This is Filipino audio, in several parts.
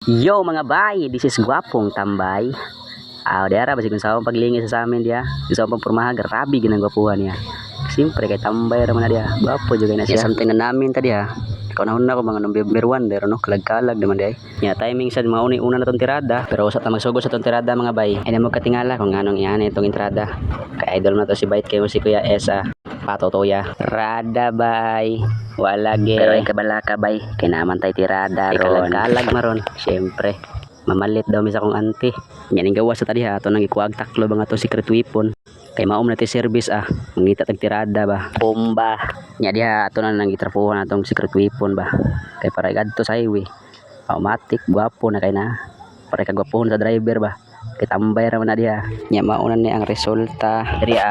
Yo mga bay, this is Gwapong Tambay. Dera basi kung saan paglingi sa amin dia. Gusto pang pormaha, grabe ginang gwapuhan niya. Siyempre kay tambay raman na dia. Gwapo juga na siya. Something na namin tadi ha. Kaunahon na ko mga number 1 der no, kalag-kalag naman day. Nya timing sa mauni una na tong tirada, pero usa ta magsugod sa tong tirada mga bay. Ay mo katingala kung anong iyan itong entrada. Kay idol na to si Bait kayo si Kuya Esa. Patotoya. Rada bay. Wala ge. Pero ay kabalaka bay. Kay naman tay tirada ron. Kalag maron. Siyempre. Mamalit daw mi sa akong auntie. Nya ning gawas sa tadi ha ato nang ikuag taklo ba nga to secret weapon. Kay maom na ti service mangita tag tirada ba. Bomba. Nya diha ato na nang gitrapuhan atong secret weapon ba. Kay para gadto sa highway. Automatic gwapo na kay na. Para kagwapohon sa driver ba. Kay tambay ra man na diha. Nya mauna ni ang resulta. Diri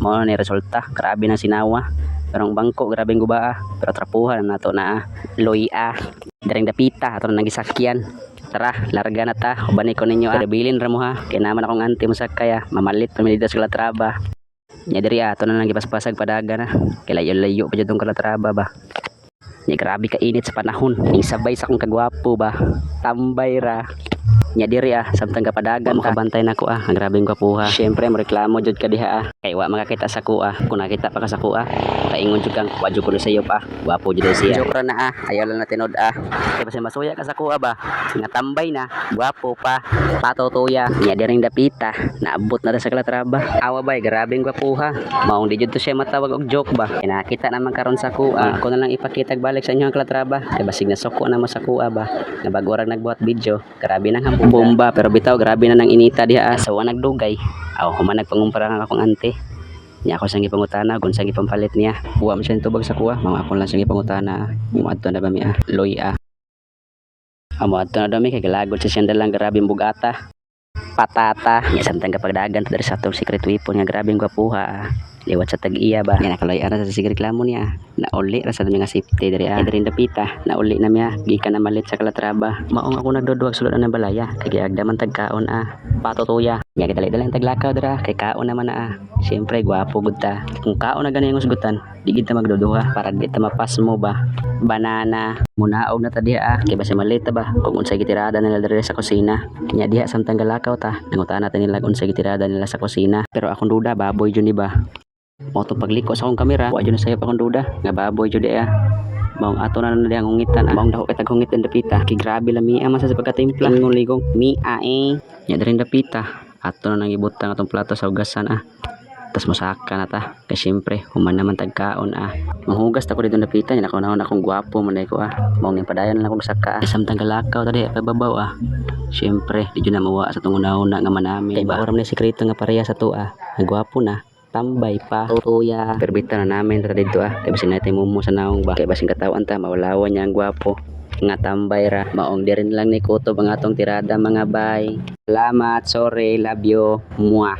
mao ni resulta. Grabe na sinawa. Pero ang bangko grabe ang guba pero trapuhan na to na loy daring dapita ato na nang gisakyan. Tara, larga na ta. Ubanay ko ninyo Bilin ra mo ha. Kaya naman akong auntie mo sakay mamalit pa mi dito sa Calatrava. Nya diri ato na nang gipaspasag padaga na. Kay layo-layo pa jud tong Calatrava ba. Nya grabe ka init sa panahon. Ning sabay sa akong kagwapo ba. Tambay ra. Nya diri samtang kapadagan makabantay nako ang grabeng gwapuha. Syempre mo reklamo jud ka diha kay wa makakita sa ko kung nakita pa ka sa ko kaingon jud kang wa jud ko sa iyo pa. Gwapo jud siya. Joke ra na ayaw lang na tinud kay basta masuya ka sa ko ba. Nga tambay na, gwapo pa. Patotoya. Nya diring dapita, naabot na sa Calatrava. Awa bay, grabeng gwapuha. Maong di jud to siya matawag og joke ba. Kay nakita naman karon sa ko ako na lang ipakita balik sa inyo ang Calatrava. Kay basig na suko na mo sa ko ba. Na bago ra nagbuhat video, grabe nang bomba pero bitaw grabe na nang inita diha sa wa nagdugay. Human nagpangumpara nga akong ante. Nya ako sang gipangutana kung sang gipampalit niya. Wa man siya tubag sa kuha, mga akon lang sang gipangutana. Muadto na ba mi loy Muadto na daw mi kay galagod sa siyang dalang grabeng bugata. Patata. Nya samtang kapagdagan dari sa atong secret weapon nga grabeng gwapuha liwat sa tag-iya ba. Nya nakaloy ara sa sige reklamo niya. Nauli ra sa mga safety diri diri dapita. Nauli na miya gikan na malit sa Calatrava. Maong ako nagduduwag sulod na balaya kay giagdaman tagkaon patotoya. Nya gidali-dali ang taglakaw dira kay kaon naman Siyempre gwapo gud ta. Kung kaon na gani ang usgutan, di gid ta magduduha para di ta mapas mo ba. Banana. Munaog na ta diha kay basi malit ba kung unsay gitirada nila diri sa kusina. Nya diha samtang galakaw ta nangutana ta nila kung unsay gitirada nila sa kusina. Pero akong duda baboy jud ni ba. Mo to pagliko sa akong kamera, wa jud sayop akong duda nga baboy jud maong ato na nila ang hungitan maong dako kay taghungit ang dapita kay grabe la mia man sa pagkatimpla ng ligong mia nya diri dapita ato na nang ibutang atong plato sa hugasan tas mosaka na ta kay syempre human naman tagkaon manghugas ta ko dito dapita nya nakunahon akong gwapo man ko maong padayon lang akong saka samtang galakaw tadi pababaw syempre di jud na mawa sa tungunahon nga manami kay baoram ni sekreto nga pareha sa tuwa ang gwapo na tambay pa tutuya perbita na namin ta dito kay basin natin mumo sa naong ba kay basin katawan ta mawalawan niya ang gwapo nga tambay ra maong di rin lang ni kutob ang atong tirada mga bay. Salamat, sorry, love you, muah.